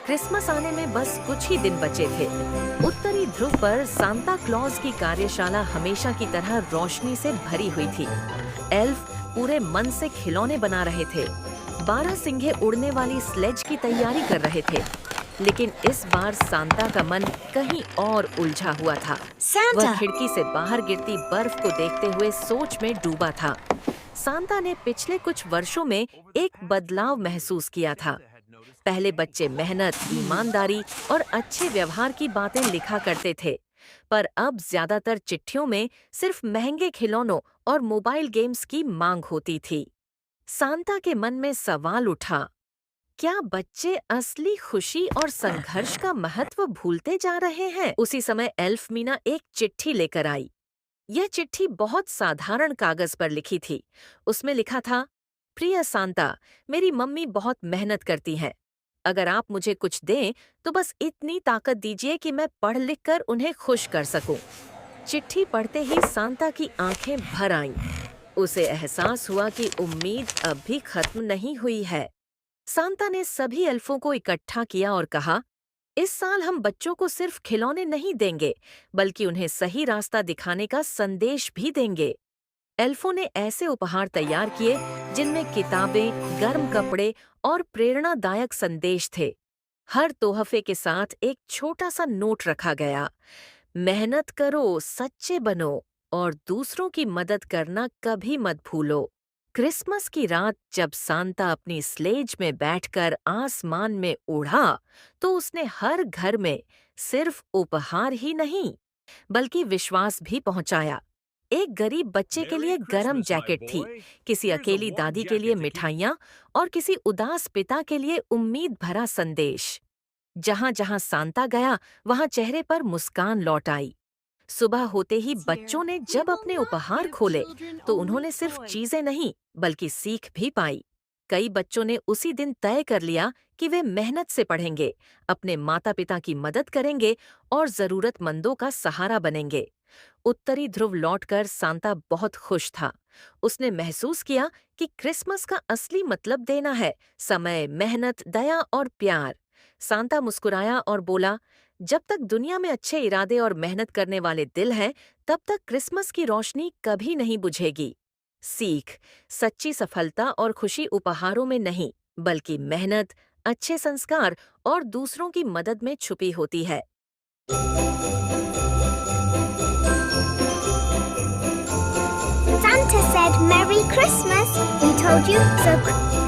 Christmas आने में बस कुछ ही दिन बचे थे। उत्तरी ध्रुव पर सांता क्लॉज की कार्यशाला हमेशा की तरह रोशनी से भरी हुई थी। एल्फ पूरे मन से खिलौने बना रहे थे, 12 सिंघे उड़ने वाली स्लेज की तैयारी कर रहे थे। लेकिन इस बार सांता का मन कहीं और उलझा हुआ था। वह खिड़की से बाहर गिरती बर्फ को देखते हुए सोच में डूबा था। सांता ने पिछले कुछ वर्षों में एक बदलाव महसूस किया था। पहले बच्चे मेहनत, ईमानदारी और अच्छे व्यवहार की बातें लिखा करते थे, पर अब ज्यादातर चिट्ठियों में सिर्फ महंगे खिलौनों और मोबाइल गेम्स की मांग होती थी। सांता के मन में सवाल उठा, क्या बच्चे असली खुशी और संघर्ष का महत्व भूलते जा रहे हैं? उसी समय एल्फ मीना एक चिट्ठी लेकर आई। यह चिट्ठी बहुत साधारण कागज पर लिखी थी। उसमें लिखा था, प्रिय सांता, मेरी मम्मी बहुत मेहनत करती हैं। अगर आप मुझे कुछ दें तो बस इतनी ताकत दीजिए कि मैं पढ़ लिख कर उन्हें खुश कर सकूं। चिट्ठी पढ़ते ही सांता की आंखें भर आईं। उसे एहसास हुआ कि उम्मीद अब भी खत्म नहीं हुई है। सांता ने सभी एल्फों को इकट्ठा किया और कहा, इस साल हम बच्चों को सिर्फ खिलौने नहीं देंगे, बल्कि उन्हें सही रास्ता दिखाने का संदेश भी देंगे। एल्फों ने ऐसे उपहार तैयार किए जिनमें किताबें, गर्म कपड़े और प्रेरणादायक संदेश थे। हर तोहफे के साथ एक छोटा सा नोट रखा गया, मेहनत करो, सच्चे बनो और दूसरों की मदद करना कभी मत भूलो। क्रिसमस की रात जब सांता अपनी स्लेज में बैठकर आसमान में उड़ा, तो उसने हर घर में सिर्फ उपहार ही नहीं, बल्कि विश्वास भी पहुंचाया। एक गरीब बच्चे के लिए गरम जैकेट थी, किसी अकेली दादी के लिए मिठाइयाँ और किसी उदास पिता के लिए उम्मीद भरा संदेश। जहाँ जहाँ सांता गया, वहाँ चेहरे पर मुस्कान लौट आई। सुबह होते ही बच्चों ने जब अपने उपहार खोले, तो उन्होंने सिर्फ चीजें नहीं, बल्कि सीख भी पाई। कई बच्चों ने उसी दिन तय कर लिया कि वे मेहनत से पढ़ेंगे, अपने माता पिता की मदद करेंगे और जरूरतमंदों का सहारा बनेंगे। उत्तरी ध्रुव लौटकर सांता बहुत खुश था। उसने महसूस किया कि क्रिसमस का असली मतलब देना है, समय, मेहनत, दया और प्यार। सांता मुस्कुराया और बोला, जब तक दुनिया में अच्छे इरादे और मेहनत करने वाले दिल हैं, तब तक क्रिसमस की रोशनी कभी नहीं बुझेगी। सीख, सच्ची सफलता और खुशी उपहारों में नहीं, बल्कि मेहनत, अच्छे संस्कार और दूसरों की मदद में छुपी होती है। Santa said Merry Christmas. He told you so.